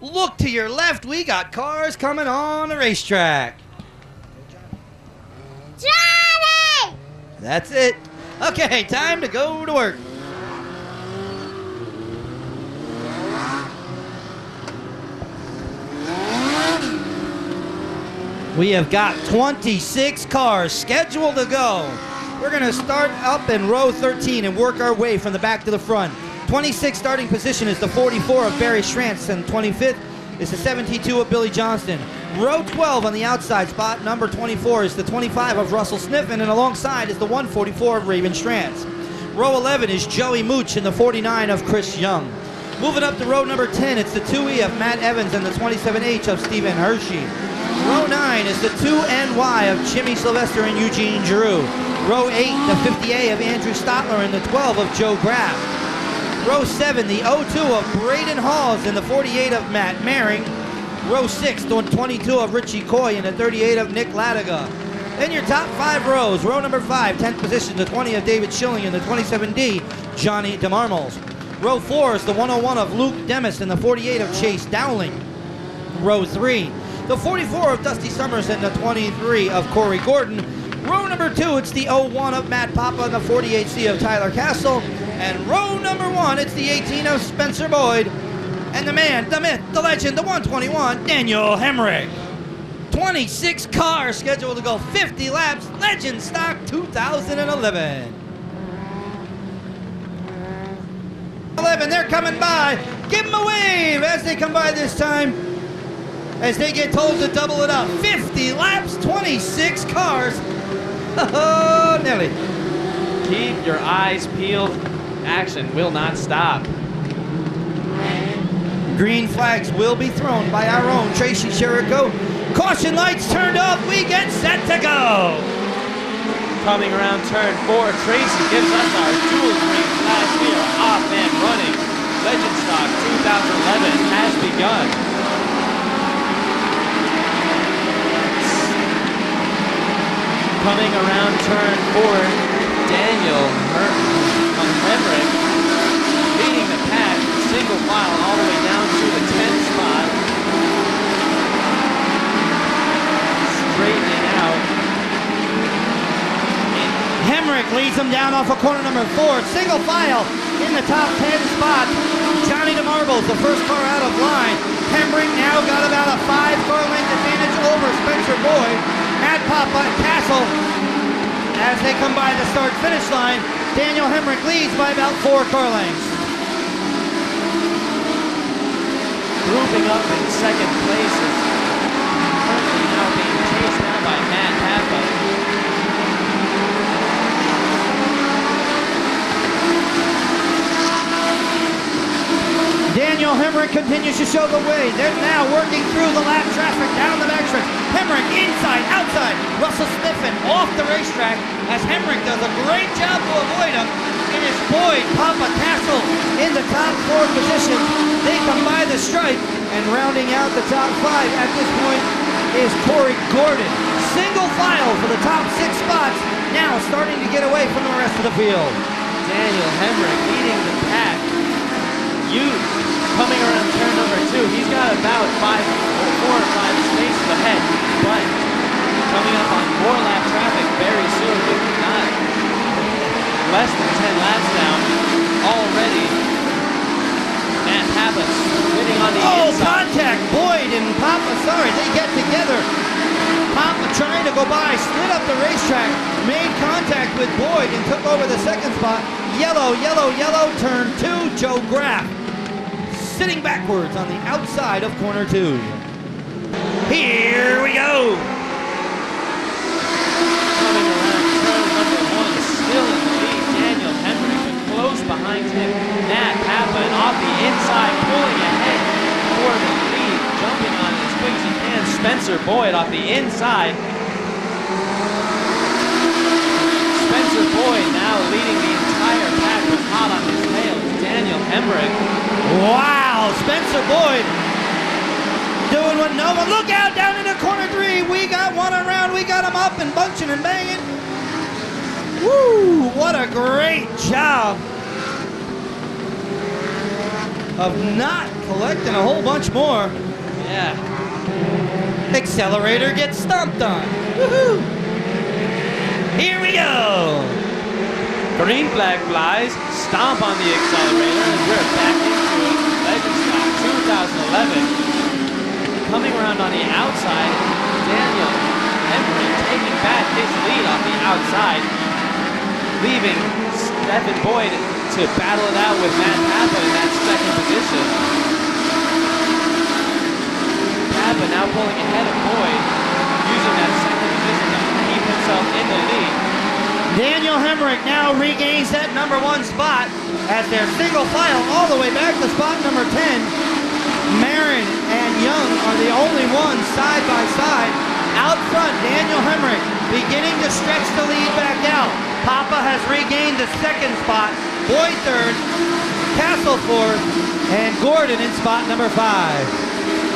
Look to your left. We got cars coming on the racetrack. Johnny! That's it. Okay, time to go to work. We have got 26 cars scheduled to go. We're going to start up in row 13 and work our way from the back to the front. 26th starting position is the 44 of Barry Schrantz, and 25th is the 72 of Billy Johnston. Row 12 on the outside spot, number 24 is the 25 of Russell Sniffen, and alongside is the 144 of Raven Strantz. Row 11 is Joey Mooch and the 49 of Chris Young. Moving up to row number 10, it's the 2E of Matt Evans and the 27H of Stephen Hershey. Row 9 is the 2NY of Jimmy Sylvester and Eugene Giroux. Row 8, the 50A of Andrew Stotler and the 12 of Joe Graff. Row 7, the 02 of Braden Halls and the 48 of Matt Maring. Row 6, the 22 of Richie Coy and the 38 of Nick Latiga. Then your top 5 rows. Row number 5, 10th position, the 20 of David Schilling and the 27D, Johnny DeMarmos. Row 4 is the 101 of Luke Demis and the 48 of Chase Dowling. Row 3, the 44 of Dusty Summers and the 23 of Corey Gordon. Row number 2, it's the 01 of Matt Papa and the 48C of Tyler Castle. And row number 1, it's the 18 of Spencer Boyd. And the man, the myth, the legend, the 121, Daniel Hemrick. 26 cars scheduled to go 50 laps. Legendstock 2011. 11, they're coming by. Give them a wave as they come by this time. As they get told to double it up. 50 laps, 26 cars. Oh, Nelly. Keep your eyes peeled. Action will not stop. Green flags will be thrown by our own Tracy Cherico. Caution lights turned up. We get set to go. Coming around turn 4, Tracy gives us our dual green flags. We are off and running. Legendstock 2011 has begun. Coming around turn 4, Daniel Hemrick leading the pack, single file all the way down to the 10th spot. Straightening out. Hemrick leads them down off of corner number 4. Single file in the top 10 spot. Johnny DeMarbles, the first car out of line. Hemrick now got about a 5-car length advantage over Spencer Boyd. Matt Papa and Castle, as they come by the start-finish line, Daniel Hemrick leads by about 4 car lengths. Grouping up in second place is currently now being chased down by Matt Papa. Daniel Hemrick continues to show the way. They're now working through the lap traffic down the backstretch. Hemrick inside, outside. Russell Sniffen off the racetrack as Hemrick does a great job to avoid him. It is Boyd, Papa, Castle in the top 4 position. They come by the stripe, and rounding out the top 5 at this point is Corey Gordon. Single file for the top 6 spots, now starting to get away from the rest of the field. Daniel Hemrick leading the pack. Coming around turn number 2, he's got about 4 or 5 spaces ahead, but coming up on more lap traffic very soon with not less than 10 laps down already. Matt Papa sitting on the inside. Contact! Boyd and Papa, sorry, they get together. Papa trying to go by, slid up the racetrack, made contact with Boyd and took over the second spot. Yellow, yellow, yellow, turn 2, Joe Graff. Sitting backwards on the outside of corner 2. Here we go. Coming around turn number 1, still in the lead, Daniel Hemrick, but close behind him, Matt Papa, and off the inside, pulling ahead for the lead, jumping on it as quick as he can, Spencer Boyd off the inside. Spencer Boyd now leading the entire pack with hot on his tail. Daniel Hemrick. Wow, Spencer Boyd doing what no one. Look out down into corner 3. We got one around. We got him up and bunching and banging. Woo, what a great job. of not collecting a whole bunch more. Yeah. Accelerator gets stomped on. Woohoo! Here we go. Green flag flies, stomp on the accelerator, and we're back into Legendstock 2011. Coming around on the outside, Daniel Henry taking back his lead on the outside, leaving Stephen Boyd to battle it out with Matt Papa in that second position. Papa now pulling ahead of Boyd, using that second position to keep himself in the lead. Daniel Hemrick now regains that #1 spot as they're single file all the way back to spot number 10. Marin and Young are the only ones side by side. Out front, Daniel Hemrick beginning to stretch the lead back out. Papa has regained the second spot. Boyd third, Castle fourth, and Gordon in spot number 5.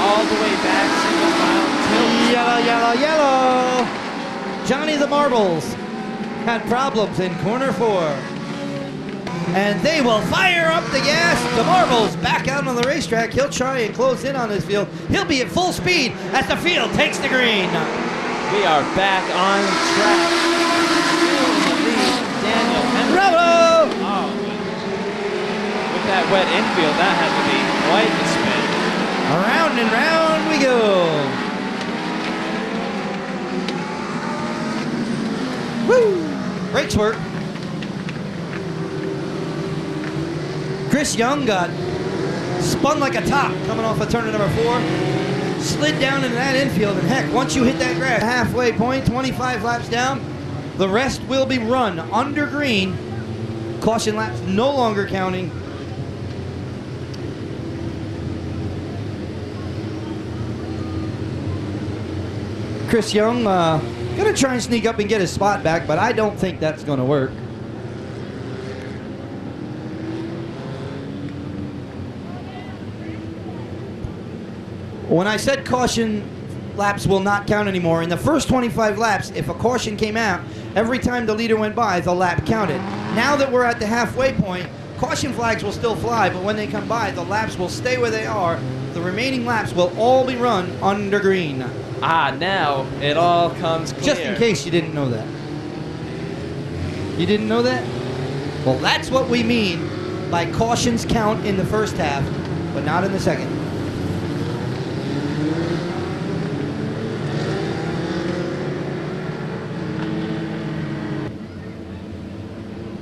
All the way back, single file. Yellow, yellow, yellow. Johnny the Marbles had problems in corner 4. And they will fire up the gas. The Marbles back out on the racetrack. He'll try and close in on this field. He'll be at full speed as the field takes the green. We are back on track. Still in the lead, Daniel Henry. Bravo! Oh, with that wet infield, that had to be quite the spin. Around and round we go. Woo! Brakes work. Chris Young got spun like a top coming off of turn number 4. Slid down into that infield, and heck, once you hit that grass, halfway point, 25 laps down, the rest will be run under green. Caution laps no longer counting. Chris Young gonna try and sneak up and get his spot back, but I don't think that's gonna work. When I said caution laps will not count anymore, in the first 25 laps, if a caution came out, every time the leader went by, the lap counted. Now that we're at the halfway point, caution flags will still fly, but when they come by, the laps will stay where they are. The remaining laps will all be run under green. Ah, now it all comes clear. Just in case you didn't know that. You didn't know that? Well, that's what we mean by cautions count in the first half, but not in the second.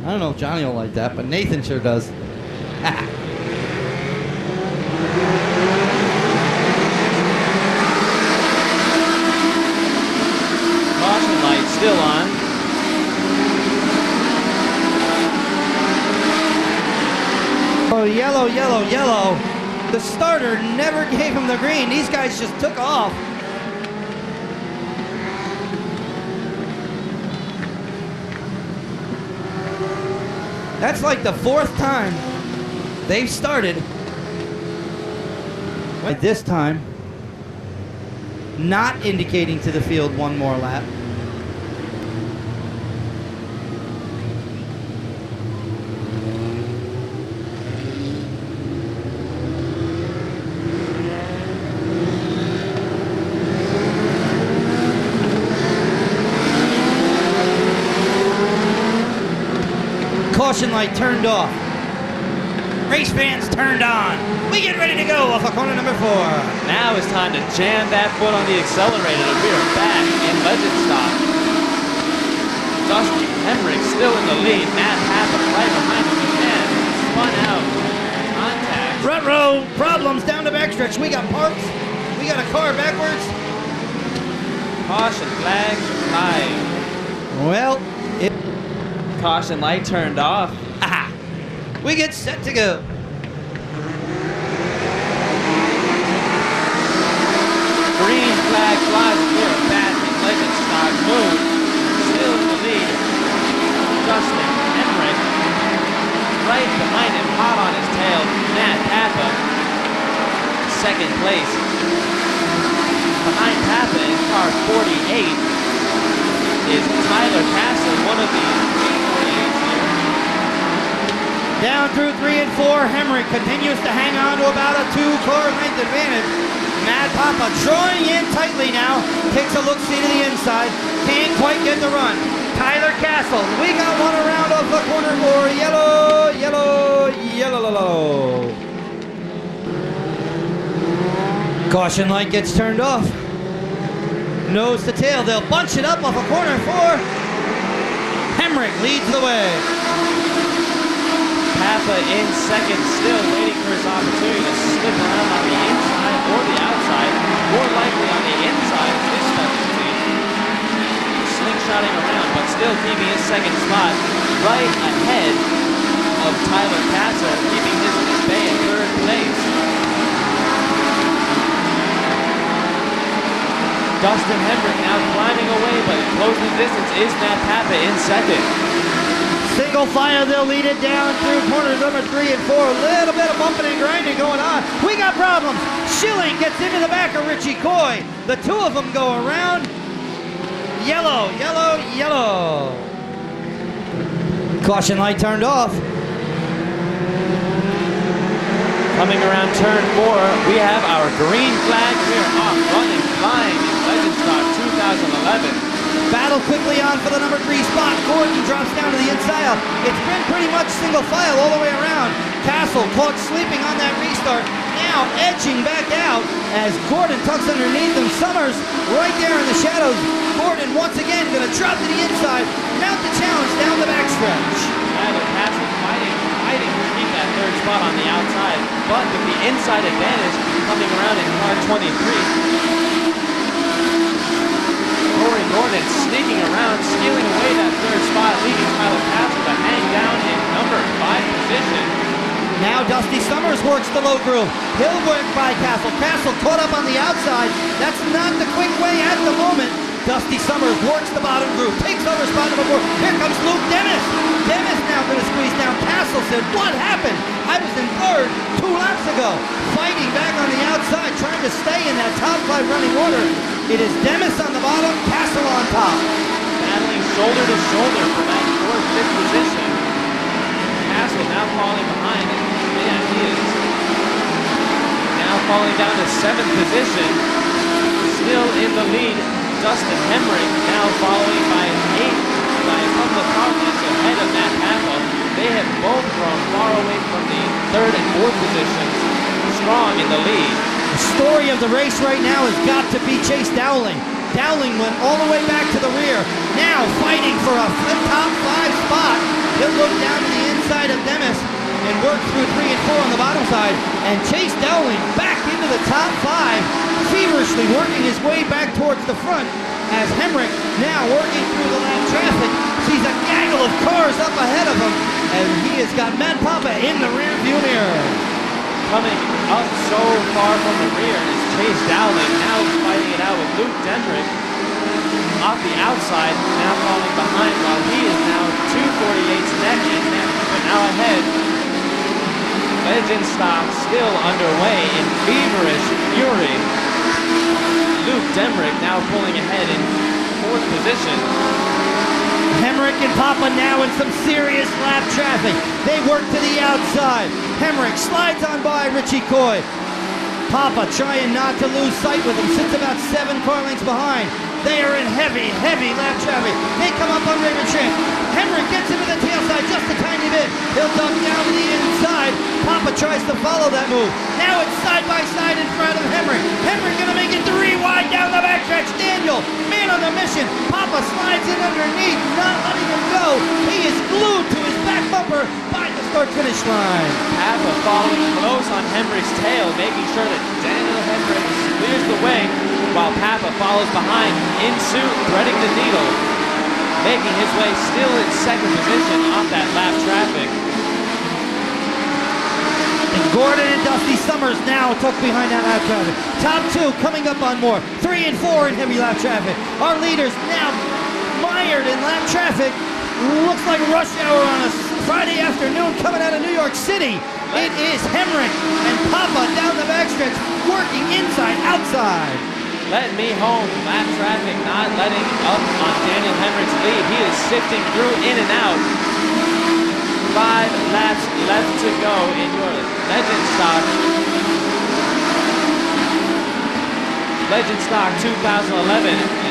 I don't know if Johnny will like that, but Nathan sure does. Caution light still on. Oh, yellow, yellow, yellow. The starter never gave him the green. These guys just took off. That's like the 4th time they've started. At this time, not indicating to the field one more lap. Caution light turned off. Race fans turned on. We get ready to go off of corner number 4. Now it's time to jam that foot on the accelerator. We are back in Legendstock. Dustin Hemrick still in the lead. Matt Papa right behind him again. Spun out. Contact. Front row problems down the backstretch. We got parks. We got a car backwards. Caution flag high. Well, Caution light turned off. aha. We get set to go. Green flag flies. We are back in Legendstock mode. Still in the lead. Dustin Hemrick. Right behind him, hot on his tail. Matt Papa. Second place. Behind Papa in car 48 is Tyler Castle, one of the 348s here. Down through 3 and 4, Hemrick continues to hang on to about a 2-car length advantage. Mad Papa drawing in tightly now. Takes a look-see to the inside. Can't quite get the run. Tyler Castle, we got one around off the corner for yellow, yellow, yellow. Caution light gets turned off. Nose to tail, they'll bunch it up off a corner for Hemrick leads the way. Papa in second, still waiting for his opportunity to slip around on the inside or the outside. More likely on the inside of this specialty. Slingshotting around, but still keeping his second spot right ahead of Tyler Castle, keeping his bay in third place. Dustin Hemrick now climbing away, but closing the distance is Matt Papa in second. Single file, they'll lead it down through corners number 3 and 4. A little bit of bumping and grinding going on. We got problems. Schilling gets into the back of Richie Coy. The two of them go around. Yellow, yellow, yellow. Caution light turned off. Coming around turn 4, we have our green flag. We are off, running, flying in Legendstock 2011. Battle quickly on for the number 3 spot. Gordon drops down to the inside. It's been pretty much single file all the way around. Castle caught sleeping on that restart. Now edging back out as Gordon tucks underneath him. Summers right there in the shadows. Gordon once again going to drop to the inside. Mount the challenge down the backstretch. Tyler Castle fighting to keep that third spot on the outside, but with the inside advantage coming around in car 23. Corey Gordon sneaking around, stealing away that third spot, leaving Tyler Castle to hang down in number 5 position. Now Dusty Summers works the low groove. He'll work by Castle. Castle caught up on the outside. That's not the quick way at the moment. Dusty Summers works the bottom groove, takes over spot number 4. Here comes Luke Dennis. Dennis now going to squeeze down. Castle said, what happened? I was in third 2 laps ago. Fighting back on the outside, trying to stay in that top 5 running order. It is Dennis on the bottom, Castle on top. Battling shoulder to shoulder for that 4th, 5th position. Castle now falling behind, and man, he is now falling down to 7th position. Still in the lead, Dustin Hemrick now following by 8th, by a couple of car lengths ahead of Matt Papa. They have both grown far away from the 3rd and 4th positions, strong in the lead. The story of the race right now has got to be Chase Dowling. Dowling went all the way back to the rear. Now fighting for a top 5 spot. He'll look down to the inside of Demis and work through 3 and 4 on the bottom side. And Chase Dowling back into the top 5, feverishly working his way back towards the front as Hemrick now working through the lap traffic. Sees a gaggle of cars up ahead of him and he has got Matt Papa in the rear view mirror. Coming up so far from the rear is Chase Dowling, now fighting it out with Luke Denrick off the outside, now falling behind while he is now 248's neck and now ahead. Legendstock still underway in feverish fury. Luke Denrick now pulling ahead in 4th position. Hemrick and Papa now in some serious lap traffic. They work to the outside. Hemrick slides on by Richie Coy. Papa trying not to lose sight with him, sits about 7 car lengths behind. They are in heavy, heavy lap traffic. They come up on Raven Tramp. Hemrick gets into the tail side just a tiny bit. He'll duck down to the inside. Papa tries to follow that move. Now it's side by side in front of Hemrick. Hemrick gonna make it 3 wide down the backstretch. Daniel, man on the mission. Papa slides in underneath, not letting him go. He is glued to his back bumper by the start-finish line. Papa following close on Hemrick's tail, making sure that Daniel Hemrick clears the way, while Papa follows behind in suit, threading the needle, making his way still in 2nd position off that lap traffic. And Gordon and Dusty Summers now tucked behind that lap traffic. Top 2 coming up on more. 3 and 4 in heavy lap traffic. Our leaders now mired in lap traffic. Looks like rush hour on a Friday afternoon coming out of New York City. It is Hemrick and Papa down the backstretch, working inside, outside. Let me home. Lap traffic not letting up on Daniel Hemrick's lead. He is sifting through in and out. 5 laps left to go in your Legendstock. Legendstock 2011,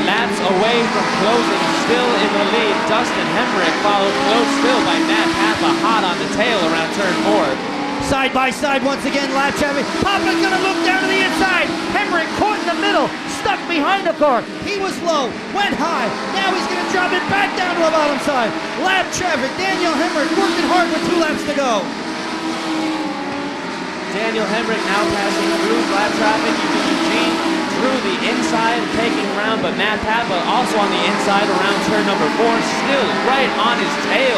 laps away from closing, still in the lead. Dustin Hemrick followed close still by Matt Papa, hot on the tail around turn 4. Side by side once again, lap traffic. Papa's gonna look down to the inside. Hemrick caught in the middle, stuck behind the car. He was low, went high. Now he's gonna drop it back down to the bottom side. Lap traffic, Daniel Hemrick working hard with 2 laps to go. Daniel Hemrick now passing through lap traffic. Eugene through the inside, taking around, but Matt Papa also on the inside around turn number 4, still right on his tail.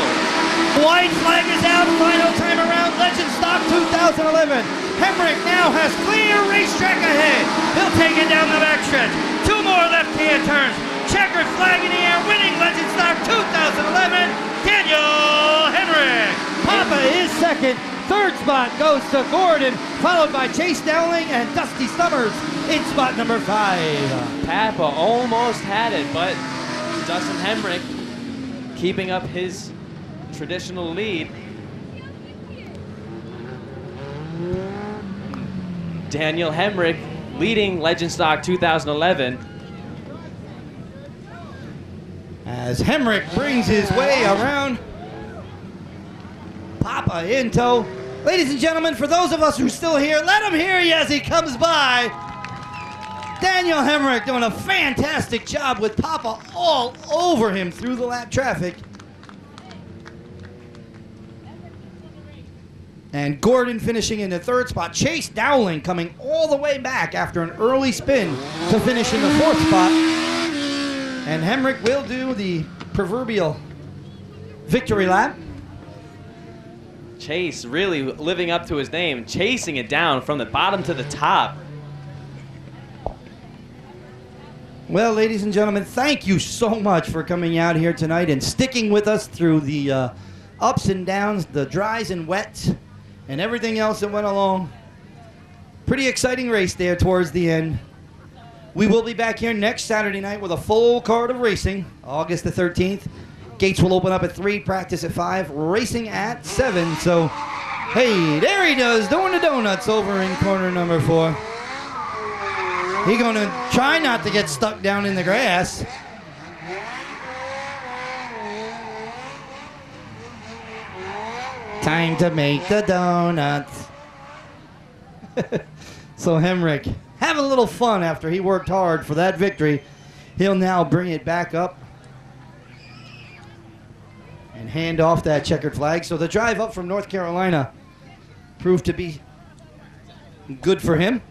White flag is out, final time around, Legendstock 2011. Hemrick now has clear racetrack ahead. He'll take it down the backstretch. 2 more left-hand turns. Checkered flag in the air, winning Legendstock 2011, Daniel Hemrick. Papa is second. Third spot goes to Gordon, followed by Chase Dowling and Dusty Summers in spot number 5. Papa almost had it, but Dustin Hemrick keeping up his traditional lead. Daniel Hemrick leading Legendstock 2011. As Hemrick brings his way around, Papa in tow. Ladies and gentlemen, for those of us who are still here, let him hear you as he comes by. Daniel Hemrick doing a fantastic job with Papa all over him through the lap traffic. And Gordon finishing in the 3rd spot. Chase Dowling coming all the way back after an early spin to finish in the 4th spot. And Hemrick will do the proverbial victory lap. Chase really living up to his name, chasing it down from the bottom to the top. Well, ladies and gentlemen, thank you so much for coming out here tonight and sticking with us through the ups and downs, the dries and wets, and everything else that went along. Pretty exciting race there towards the end. We will be back here next Saturday night with a full card of racing, August the 13th. Gates will open up at 3, practice at 5, racing at 7. So, hey, there he does, doing the donuts over in corner number 4. He's going to try not to get stuck down in the grass. Time to make the donuts. So Hemrick having a little fun after he worked hard for that victory. He'll now bring it back up and hand off that checkered flag. So the drive up from North Carolina proved to be good for him.